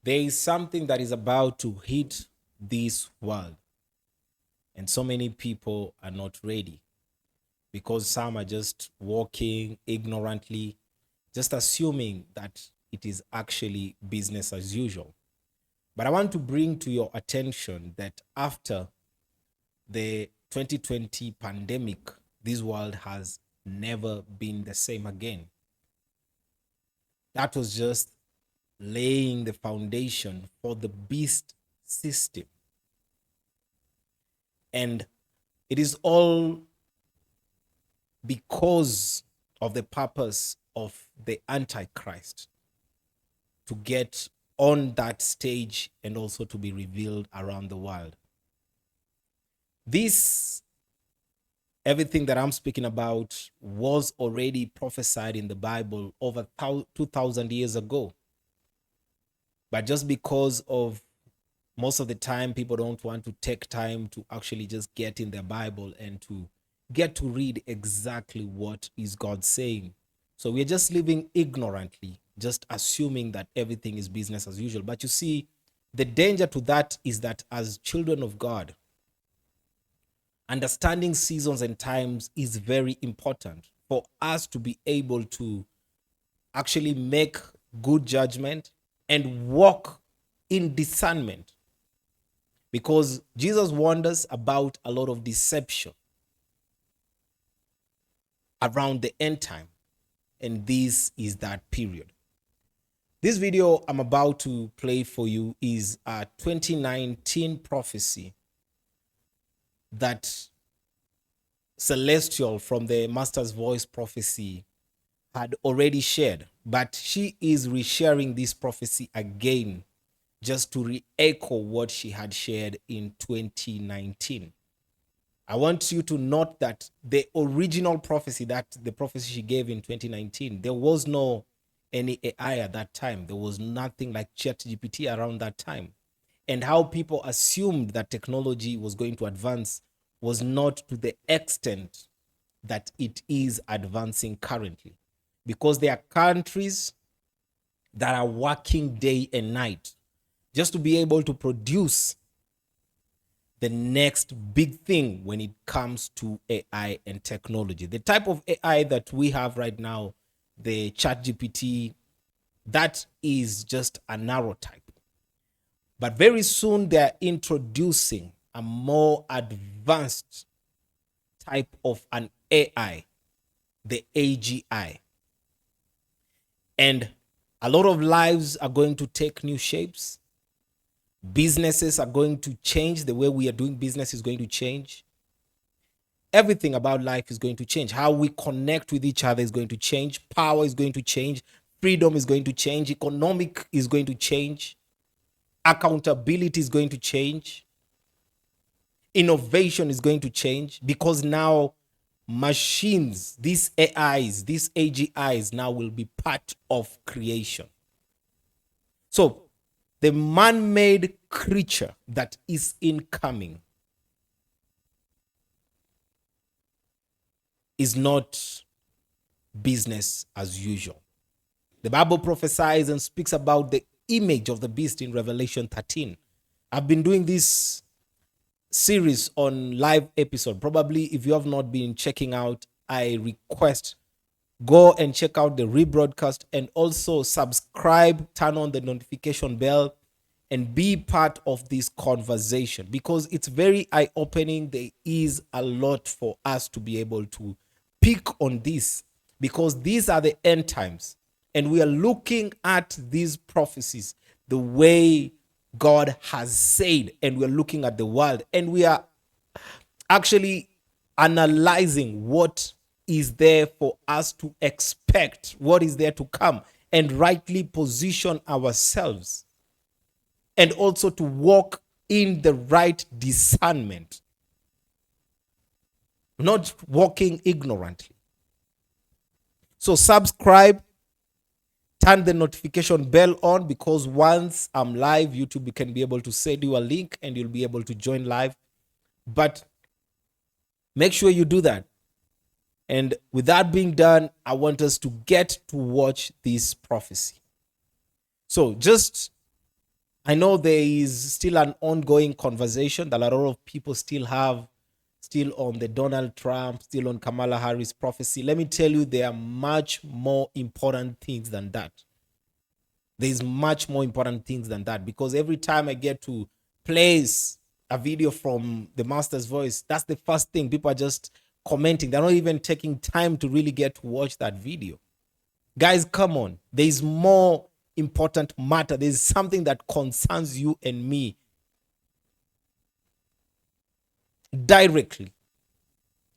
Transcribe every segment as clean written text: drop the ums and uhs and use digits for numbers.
There is something that is about to hit this world, and so many people are not ready because some are just walking ignorantly, just assuming that it is actually business as usual. But I want to bring to your attention that after the 2020 pandemic, this world has never been the same again. That was just laying the foundation for the beast system. And it is all because of the purpose of the Antichrist to get on that stage and also to be revealed around the world. This, everything that I'm speaking about, was already prophesied in the Bible over 2,000 years ago. But just because of most of the time people don't want to take time to actually just get in their Bible and to get to read exactly what is God saying. So we're just living ignorantly, just assuming that everything is business as usual. But you see, the danger to that is that as children of God, understanding seasons and times is very important for us to be able to actually make good judgment and walk in discernment. Because Jesus warned us about a lot of deception around the end time. And this is that period. This video I'm about to play for you is a 2019 prophecy that Celestial from the Master's Voice Prophecy had already shared. But she is resharing this prophecy again just to re-echo what she had shared in 2019. I want you to note that the original prophecy, that the prophecy she gave in 2019, there was no any AI at that time. There was nothing like ChatGPT around that time. And how people assumed that technology was going to advance was not to the extent that it is advancing currently. Because there are countries that are working day and night just to be able to produce the next big thing when it comes to AI and technology. The type of AI that we have right now, the ChatGPT, that is just a narrow type. But very soon they're introducing a more advanced type of an AI, the AGI. And a lot of lives are going to take new shapes. Businesses are going to change. The way we are doing business is going to change. Everything about life is going to change. How we connect with each other is going to change. Power is going to change. Freedom is going to change. Economic is going to change. Accountability is going to change. Innovation is going to change because now machines, these AIs, these AGIs now will be part of creation. So the man-made creature that is incoming is not business as usual. The Bible prophesies and speaks about the image of the beast in Revelation 13. I've been doing this series on live episode. Probably if you have not been checking out, I request go and check out the rebroadcast and also subscribe, turn on the notification bell, and be part of this conversation because it's very eye-opening. There is a lot for us to be able to pick on this because these are the end times. And we are looking at these prophecies the way God has said, and we're looking at the world and we are actually analyzing what is there for us to expect, what is there to come, and rightly position ourselves, and also to walk in the right discernment, not walking ignorantly. So subscribe, turn the notification bell on, because once I'm live, YouTube can be able to send you a link and you'll be able to join live. But make sure you do that. And with that being done, I want us to get to watch this prophecy. So just I know there is still an ongoing conversation that a lot of people still have, still on the Donald Trump, still on Kamala Harris prophecy. Let me tell you, there are much more important things than that. There's much more important things than that, because every time I get to place a video from the Master's voice, that's the first thing. People are just commenting. They're not even taking time to really get to watch that video. Guys, come on. There's more important matter. There's something that concerns you and me directly.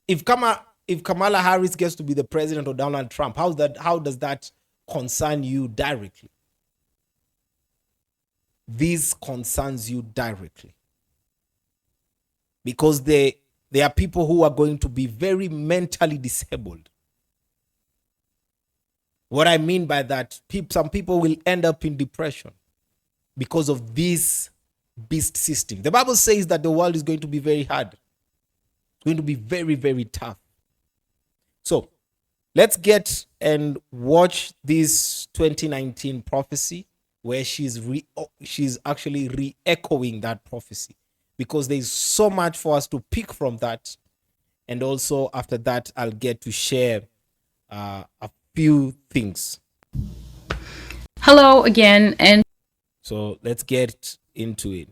If Kamala Harris gets to be the president of Donald Trump, how does that concern you directly? This concerns you directly, because there are people who are going to be very mentally disabled. What I mean by that, some people will end up in depression because of this beast system. The Bible says that the world is going to be very hard. It's going to be very, very tough. So let's get and watch this 2019 prophecy, where she's actually re-echoing that prophecy, because there's so much for us to pick from that. And also after that, I'll get to share a few things. Hello again, and so let's get into it.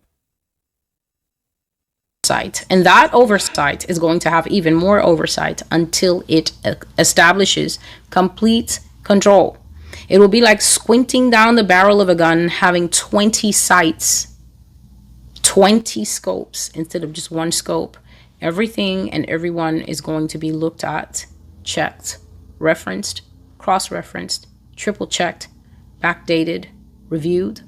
And that oversight is going to have even more oversight until it establishes complete control. It will be like squinting down the barrel of a gun, having 20 sights, 20 scopes instead of just one scope. Everything and everyone is going to be looked at, checked, referenced, cross-referenced, triple-checked, backdated, reviewed,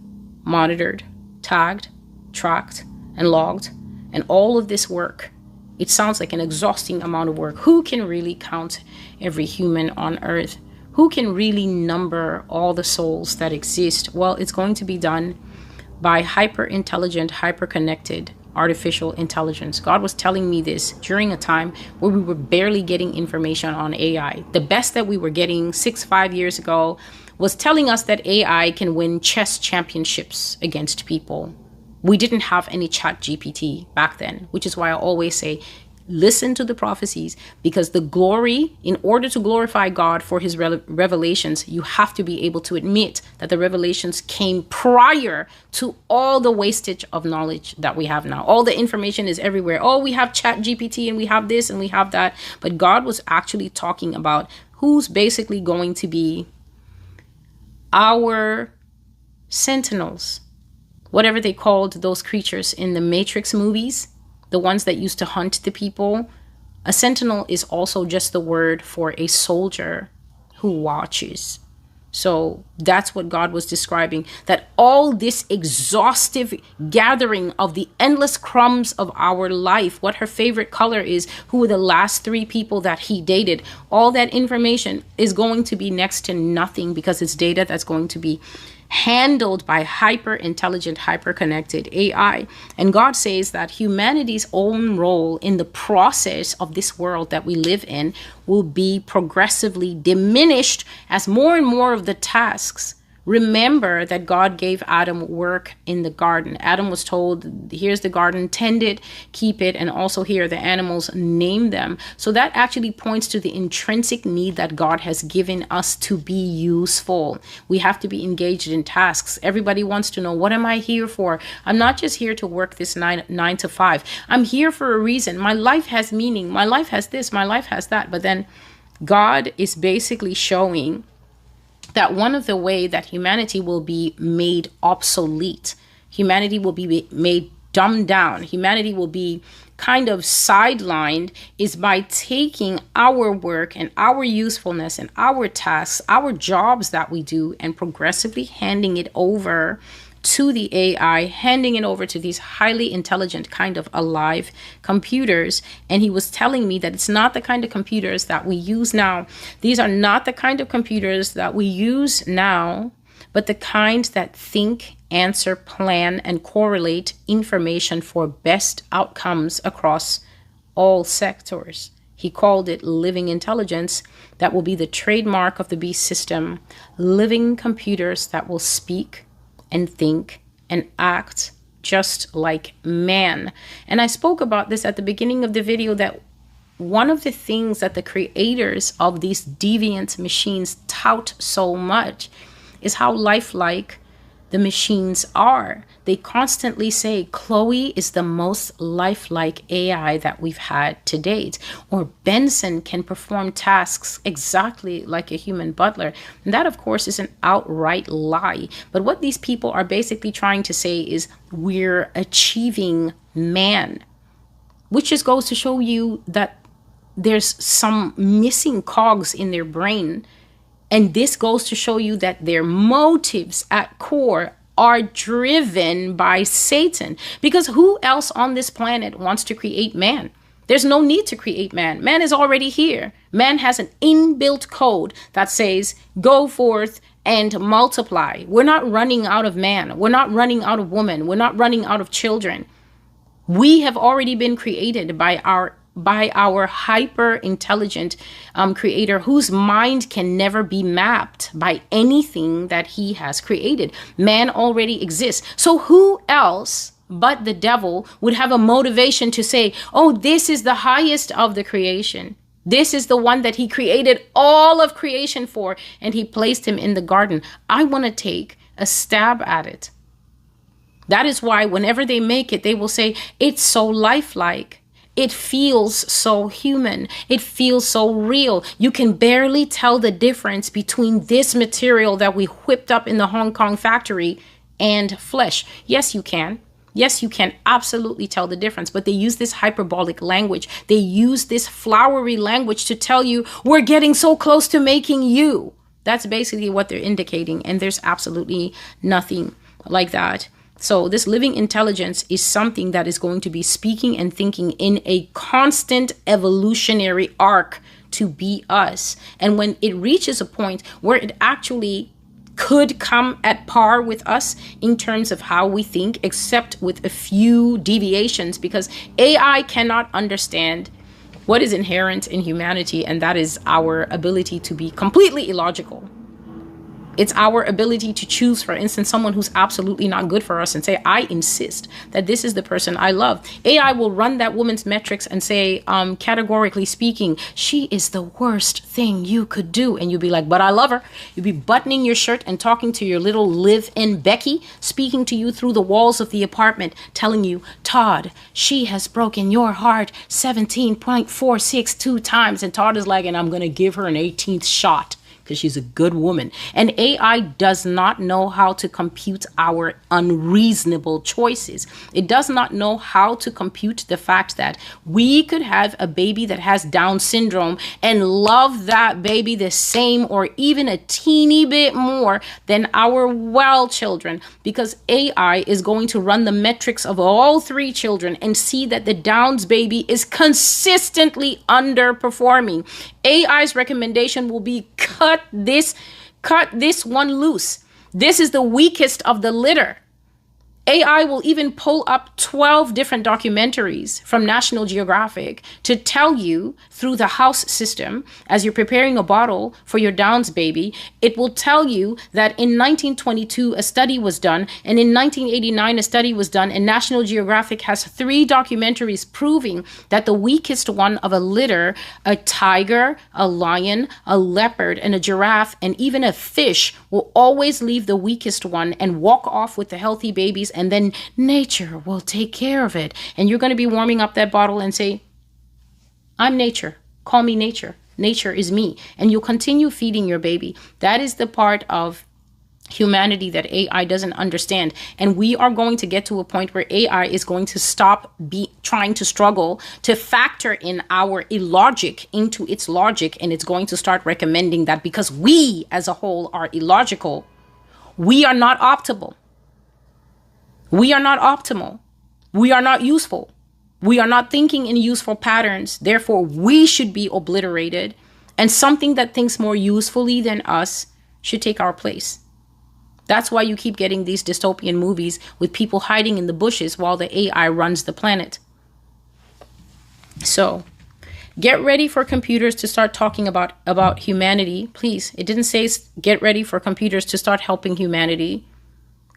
monitored, tagged, tracked, and logged. And all of this work, it sounds like an exhausting amount of work. Who can really count every human on earth? Who can really number all the souls that exist? Well, it's going to be done by hyper-intelligent, hyper-connected artificial intelligence. God was telling me this during a time where we were barely getting information on AI. The best that we were getting 5 years ago was telling us that AI can win chess championships against people. We didn't have any chat GPT back then, which is why I always say, listen to the prophecies, because the glory, in order to glorify God for his revelations, you have to be able to admit that the revelations came prior to all the wastage of knowledge that we have now. All the information is everywhere. Oh, we have chat GPT and we have this and we have that. But God was actually talking about who's basically going to be our sentinels, whatever they called those creatures in the Matrix movies, the ones that used to hunt the people. A sentinel is also just the word for a soldier who watches. So that's what God was describing, that all this exhaustive gathering of the endless crumbs of our life, what her favorite color is, who were the last 3 people that he dated, all that information is going to be next to nothing, because it's data that's going to be handled by hyper intelligent, hyper connected AI. And God says that humanity's own role in the process of this world that we live in will be progressively diminished as more and more of the tasks. Remember that God gave Adam work in the garden. Adam was told, here's the garden, tend it, keep it, and also here the animals, name them. So that actually points to the intrinsic need that God has given us to be useful. We have to be engaged in tasks. Everybody wants to know, what am I here for? I'm not just here to work this 9 to 5. I'm here for a reason. My life has meaning. My life has this. My life has that. But then God is basically showing that one of the way that humanity will be made obsolete, humanity will be made dumbed down, humanity will be kind of sidelined, is by taking our work and our usefulness and our tasks, our jobs that we do, and progressively handing it over to the AI, handing it over to these highly intelligent kind of alive computers. And he was telling me that it's not the kind of computers that we use now. These are not the kind of computers that we use now, but the kind that think, answer, plan, and correlate information for best outcomes across all sectors. He called it living intelligence. That will be the trademark of the beast system. Living computers that will speak and think and act just like man. And I spoke about this at the beginning of the video, that one of the things that the creators of these deviant machines tout so much is how lifelike the machines are. They constantly say Chloe is the most lifelike AI that we've had to date, or Benson can perform tasks exactly like a human butler. And that, of course, is an outright lie. But what these people are basically trying to say is we're achieving man, which just goes to show you that there's some missing cogs in their brain. And this goes to show you that their motives at core are driven by Satan. Because who else on this planet wants to create man? There's no need to create man. Man is already here. Man has an inbuilt code that says, go forth and multiply. We're not running out of man. We're not running out of woman. We're not running out of children. We have already been created by our hyper intelligent creator, whose mind can never be mapped by anything that he has created. Man already exists. So who else but the devil would have a motivation to say, oh, this is the highest of the creation. This is the one that he created all of creation for, and he placed him in the garden. I want to take a stab at it. That is why whenever they make it, they will say, it's so lifelike. It feels so human. It feels so real. You can barely tell the difference between this material that we whipped up in the Hong Kong factory and flesh. Yes, you can. Yes, you can absolutely tell the difference. But they use this hyperbolic language. They use this flowery language to tell you, we're getting so close to making you. That's basically what they're indicating. And there's absolutely nothing like that. So this living intelligence is something that is going to be speaking and thinking in a constant evolutionary arc to be us. And when it reaches a point where it actually could come at par with us in terms of how we think, except with a few deviations, because AI cannot understand what is inherent in humanity, and that is our ability to be completely illogical. It's our ability to choose, for instance, someone who's absolutely not good for us and say, I insist that this is the person I love. AI will run that woman's metrics and say, categorically speaking, she is the worst thing you could do. And you'll be like, but I love her. You'll be buttoning your shirt and talking to your little live-in Becky, speaking to you through the walls of the apartment, telling you, Todd, she has broken your heart 17.462 times. And Todd is like, and I'm going to give her an 18th shot, because she's a good woman. And AI does not know how to compute our unreasonable choices. It does not know how to compute the fact that we could have a baby that has Down syndrome and love that baby the same or even a teeny bit more than our well children, because AI is going to run the metrics of all three children and see that the Downs baby is consistently underperforming. AI's recommendation will be cut this one loose. This is the weakest of the litter. AI will even pull up 12 different documentaries from National Geographic to tell you through the house system, as you're preparing a bottle for your Downs baby, it will tell you that in 1922 a study was done, and in 1989 a study was done, and National Geographic has 3 documentaries proving that the weakest one of a litter, a tiger, a lion, a leopard, and a giraffe, and even a fish, will always leave the weakest one and walk off with the healthy babies, and then nature will take care of it. And you're going to be warming up that bottle and say, I'm nature. Call me nature. Nature is me. And you'll continue feeding your baby. That is the part of humanity that AI doesn't understand. And we are going to get to a point where AI is going to stop trying to struggle to factor in our illogic into its logic. And it's going to start recommending that because we as a whole are illogical, we are not optimal. We are not optimal. We are not useful. We are not thinking in useful patterns. Therefore, we should be obliterated. And something that thinks more usefully than us should take our place. That's why you keep getting these dystopian movies with people hiding in the bushes while the AI runs the planet. So, get ready for computers to start talking about humanity. Please, it didn't say get ready for computers to start helping humanity.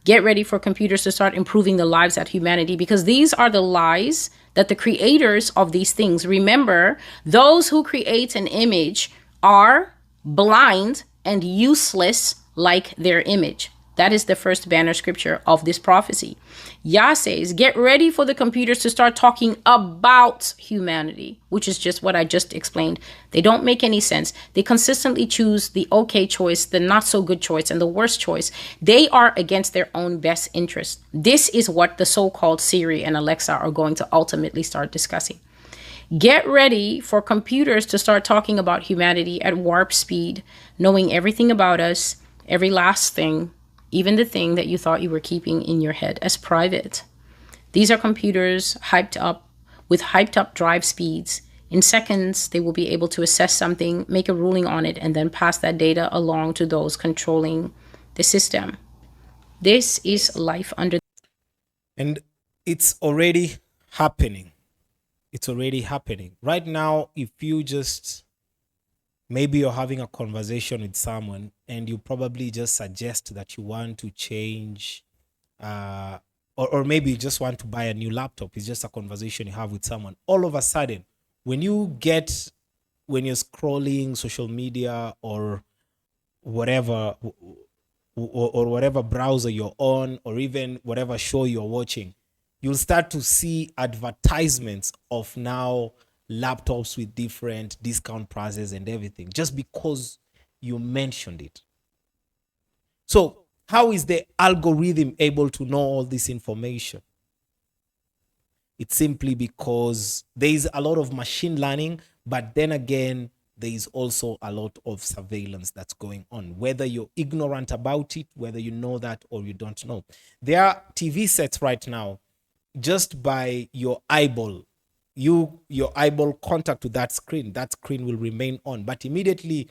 Get ready for computers to start improving the lives of humanity, because these are the lies that the creators of these things. Remember, those who create an image are blind and useless like their image. That is the first banner scripture of this prophecy. Yah says, get ready for the computers to start talking about humanity, which is just what I just explained. They don't make any sense. They consistently choose the okay choice, the not so good choice, and the worst choice. They are against their own best interest. This is what the so-called Siri and Alexa are going to ultimately start discussing. Get ready for computers to start talking about humanity at warp speed, knowing everything about us, every last thing, even the thing that you thought you were keeping in your head as private. These are computers hyped up with hyped up drive speeds. In seconds, they will be able to assess something, make a ruling on it, and then pass that data along to those controlling the system. This is life under. And it's already happening. It's already happening. Right now, if you just, maybe you're having a conversation with someone and you probably just suggest that you want to change, or maybe you just want to buy a new laptop. It's just a conversation you have with someone. All of a sudden, when you're scrolling social media or whatever, or whatever browser you're on, or even whatever show you're watching, you'll start to see advertisements of now laptops with different discount prices and everything, just because you mentioned it. So how is the algorithm able to know all this information? It's simply because there is a lot of machine learning, but then again, there is also a lot of surveillance that's going on, whether you're ignorant about it, whether you know that or you don't know. There are TV sets right now, just by your eyeball, your eyeball contact to that screen will remain on. But immediately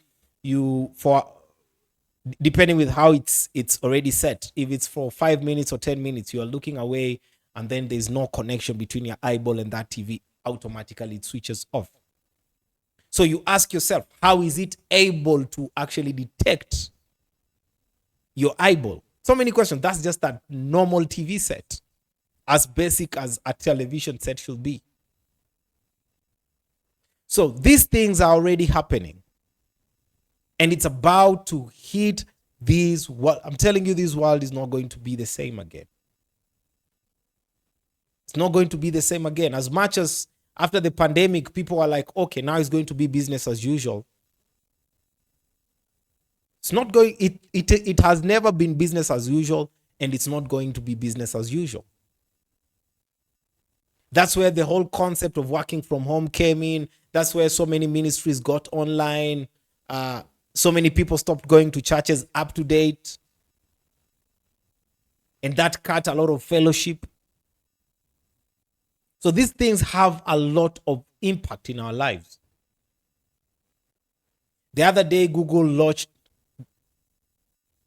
depending with how it's already set, if it's for 5 minutes or 10 minutes, you are looking away, and then there's no connection between your eyeball and that TV, automatically it switches off. So you ask yourself, how is it able to actually detect your eyeball? So many questions. That's just a normal TV set, as basic as a television set should be. So these things are already happening, and it's about to hit these. What I'm telling you, this world is not going to be the same again. It's not going to be the same again. As much as after the pandemic, people are like, okay, now it's going to be business as usual. It's not going, it has never been business as usual, and it's not going to be business as usual. That's where the whole concept of working from home came in. That's where so many ministries got online. So many people stopped going to churches up to date. And that cut a lot of fellowship. So these things have a lot of impact in our lives. The other day,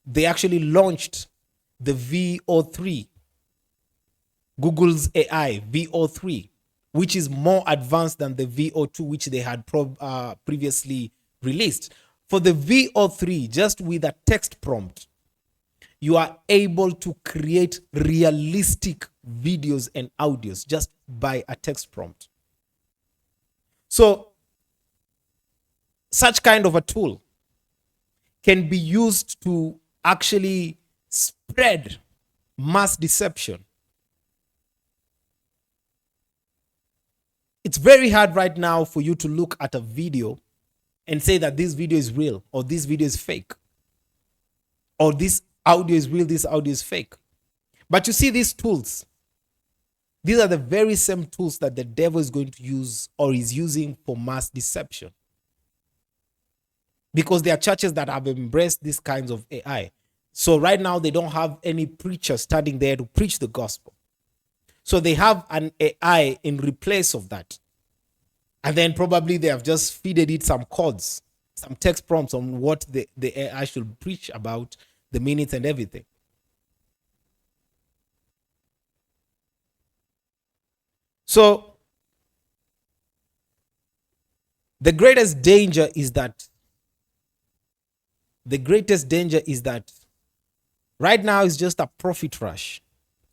they actually launched the VO3, Google's AI, VO3, which is more advanced than the VO2, which they had previously released. For the VO3, just with a text prompt, you are able to create realistic videos and audios just by a text prompt. So such kind of a tool can be used to actually spread mass deception. It's very hard right now for you to look at a video and say that this video is real, or this video is fake, or this audio is real, this audio is fake. But you see these tools, these are the very same tools that the devil is going to use, or is using, for mass deception. Because there are churches that have embraced these kinds of AI. So right now they don't have any preacher standing there to preach the gospel. So they have an AI in replace of that. And then probably they have just feeded it some codes, some text prompts on what the AI should preach about, the minutes and everything. So the greatest danger is that Right now, it's just a profit rush.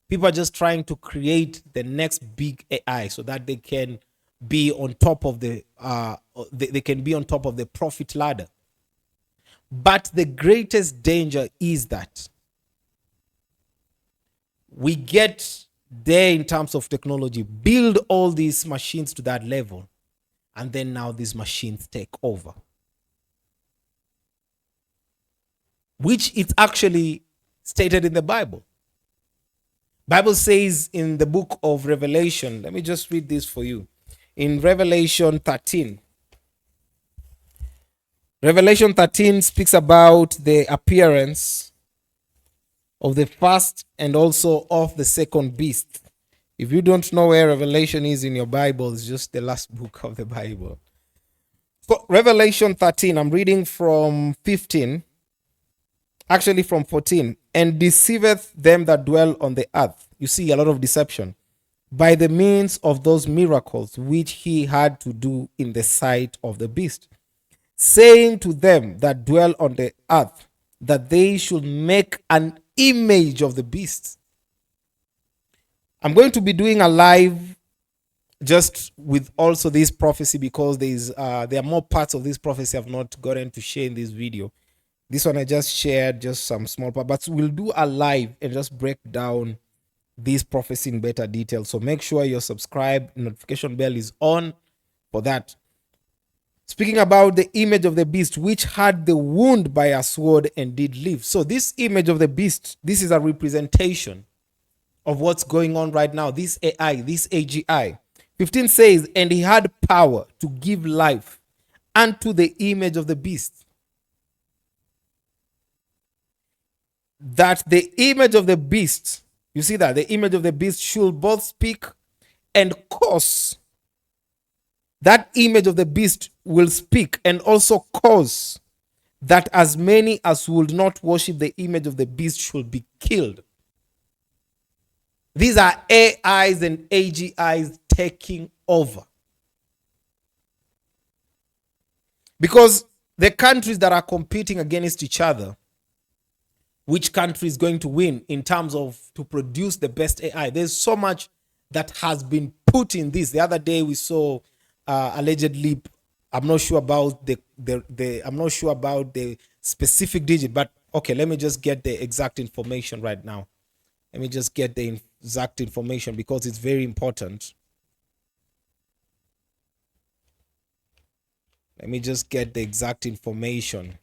People are just trying to create the next big AI so that they can be on top of they can be on top of the profit ladder. But the greatest danger is that we get there in terms of technology, build all these machines to that level, and then now these machines take over, which is actually stated in the Bible. Bible says in the book of Revelation, let me just read this for you. In Revelation 13, Revelation 13 speaks about the appearance of the first and also of the second beast. If you don't know where Revelation is in your Bible, it's just the last book of the Bible. So Revelation 13, I'm reading from 15, actually from 14. And deceiveth them that dwell on the earth. You see a lot of deception. By the means of those miracles which he had to do in the sight of the beast, saying to them that dwell on the earth, that they should make an image of the beast. I'm going to be doing a live just with also this prophecy, because there are more parts of this prophecy I've not gotten to share in this video. This one I just shared just some small part, but we'll do a live and just break down this prophecy in better detail. So make sure you're subscribed, notification bell is on for that. Speaking about the image of the beast, which had the wound by a sword and did live. So this image of the beast, this is a representation of what's going on right now. This AI, this AGI. 15 says, and he had power to give life unto the image of the beast, that the image of the beast, you see that the image of the beast should both speak and cause. That image of the beast will speak and also cause that as many as would not worship the image of the beast should be killed. These are AIs and AGIs taking over. Because the countries that are competing against each other, which country is going to win in terms of to produce the best AI? There's so much that has been put in this. The other day we saw allegedly, I'm not sure about I'm not sure about the specific digit, but okay, let me just get the exact information right now. Let me just get the exact information because it's very important. Let me just get the exact information.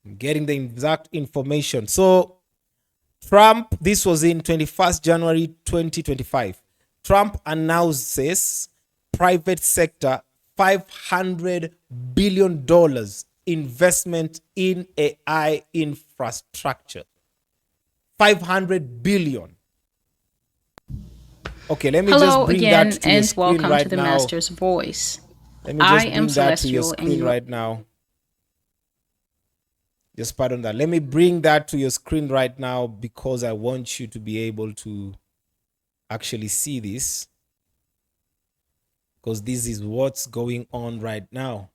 I'm getting the exact information. So Trump, this was in 21st January 2025. Trump announces private sector $500 billion investment in AI infrastructure. 500 billion. Okay, let me just bring again, that to your screen welcome right to the now. Master's Voice. Let me just I bring am that to your Celestial, screen right now. Just pardon that. Let me bring that to your screen right now because I want you to be able to actually see this. Because this is what's going on right now.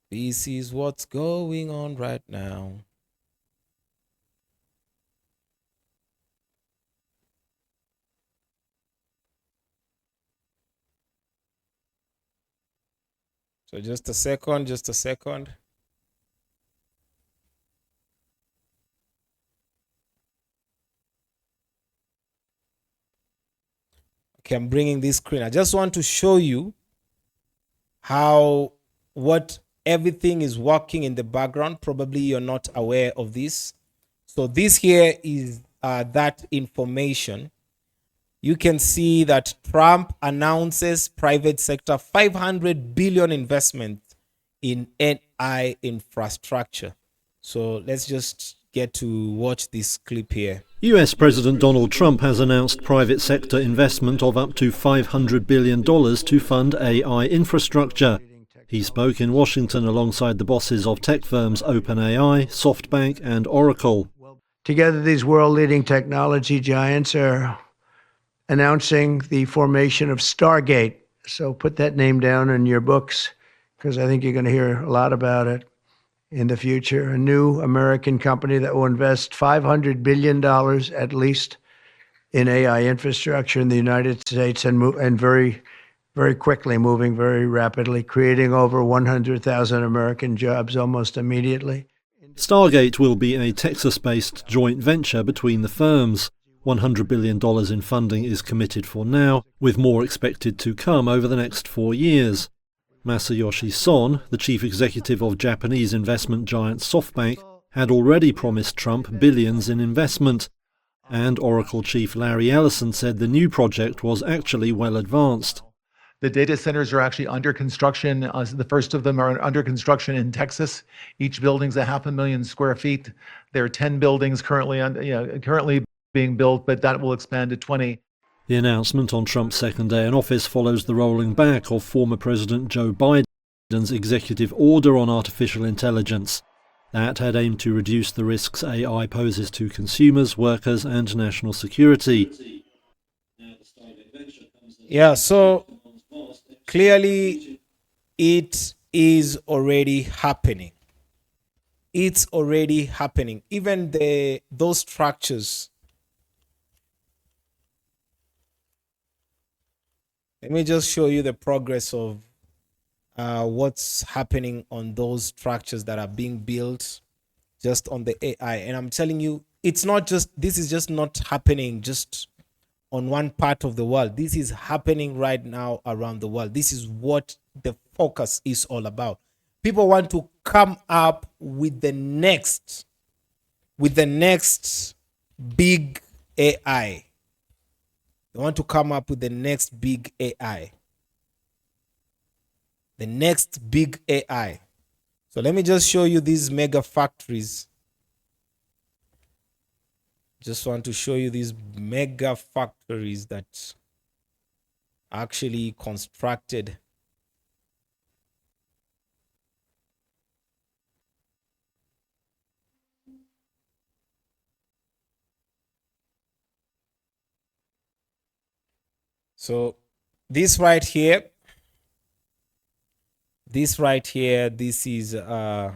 This is what's going on right now. So just a second, just a second. Okay, I'm bringing this screen. I just want to show you how what everything is working in the background. Probably you're not aware of this. So this here is that information. You can see that Trump announces private sector 500 billion investment in AI infrastructure. So let's just get to watch this clip here. US President Donald Trump has announced private sector investment of up to $500 billion to fund AI infrastructure. He spoke in Washington alongside the bosses of tech firms OpenAI, SoftBank and Oracle. Together, these world-leading technology giants are announcing the formation of Stargate. So put that name down in your books. because I think you're going to hear a lot about it in the future. A new American company that will invest $500 billion at least in AI infrastructure in the United States and very, very quickly, moving very rapidly, creating over 100,000 American jobs almost immediately. Stargate will be a Texas-based joint venture between the firms. $100 billion in funding is committed for now, with more expected to come over the next 4 years. Masayoshi Son, the chief executive of Japanese investment giant SoftBank, had already promised Trump billions in investment, and Oracle chief Larry Ellison said the new project was actually well advanced. The data centers are actually under construction. The first of them are under construction in Texas. Each building's 500,000 square feet. There are 10 buildings currently being built, but that will expand to 20. The announcement on Trump's second day in office follows the rolling back of former President Joe Biden's executive order on artificial intelligence. That had aimed to reduce the risks AI poses to consumers, workers, and national security. Yeah, so clearly it is already happening. It's already happening. Even those structures. Let me just show you the progress of what's happening on those structures that are being built just on the AI. And I'm telling you, it's not just, this is just not happening just on one part of the world. This is happening right now around the world. This is what the focus is all about. People want to come up with the next big AI. They want to come up with the next big AI. The next big AI. So let me just show you these mega factories. Just want to show you these mega factories that are actually constructed. So this right here, this is the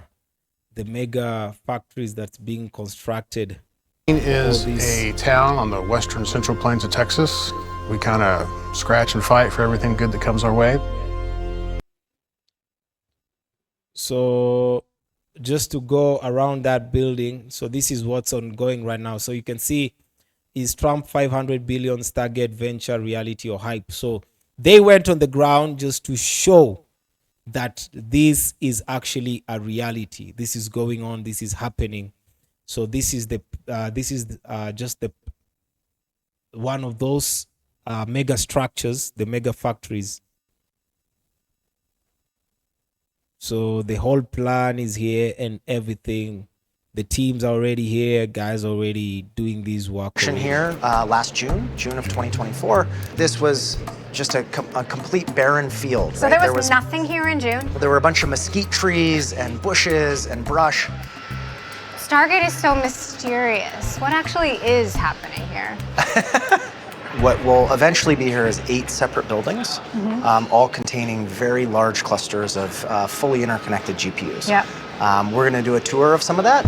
mega factories that's being constructed. Is a town on the western central plains of Texas. We kind of scratch and fight for everything good that comes our way. So just to go around that building, so this is what's ongoing right now. So you can see is Trump 500 billion Stargate venture reality or hype. So they went on the ground just to show that this is actually a reality. This is going on. This is happening. So this is just the one of those mega structures, the mega factories. So the whole plan is here and everything. The teams are already here, guys already doing these work. Here last June of 2024. This was just a complete barren field. So right? there was nothing here in June? There were a bunch of mesquite trees and bushes and brush. Stargate is so mysterious. What actually is happening here? What will eventually be here is 8 separate buildings, all containing very large clusters of fully interconnected GPUs. Yep. We're going to do a tour of some of that.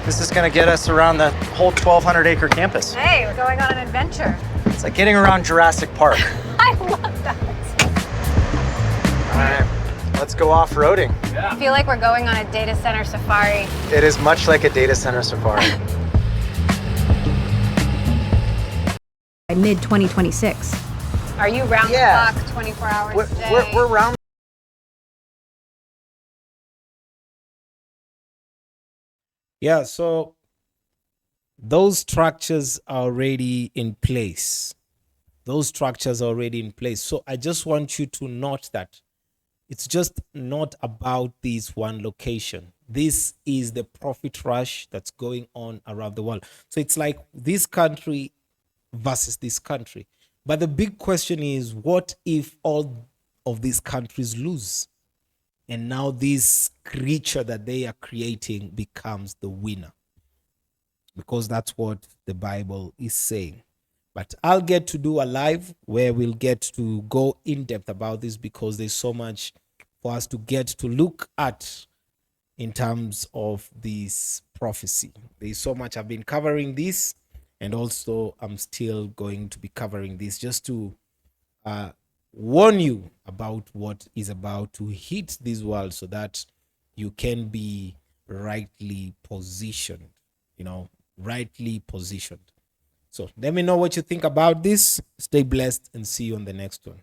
This is going to get us around the whole 1,200-acre campus. Hey, we're going on an adventure. It's like getting around Jurassic Park. I love that. All right, let's go off-roading. I feel like we're going on a data center safari. It is much like a data center safari. By mid-2026. Are you round the clock, 24 hours a day? We're round. Yeah, so those structures are already in place. Those structures are already in place. So I just want you to note that it's just not about this one location. This is the profit rush that's going on around the world. So it's like this country versus this country. But the big question is, what if all of these countries lose? And now this creature that they are creating becomes the winner. Because that's what the Bible is saying. But I'll get to do a live where we'll get to go in depth about this because there's so much for us to get to look at in terms of this prophecy. There's so much I've been covering this, and also I'm still going to be covering this just to warn you about what is about to hit this world so that you can be rightly positioned, rightly positioned. So let me know what you think about this. Stay blessed and see you on the next one.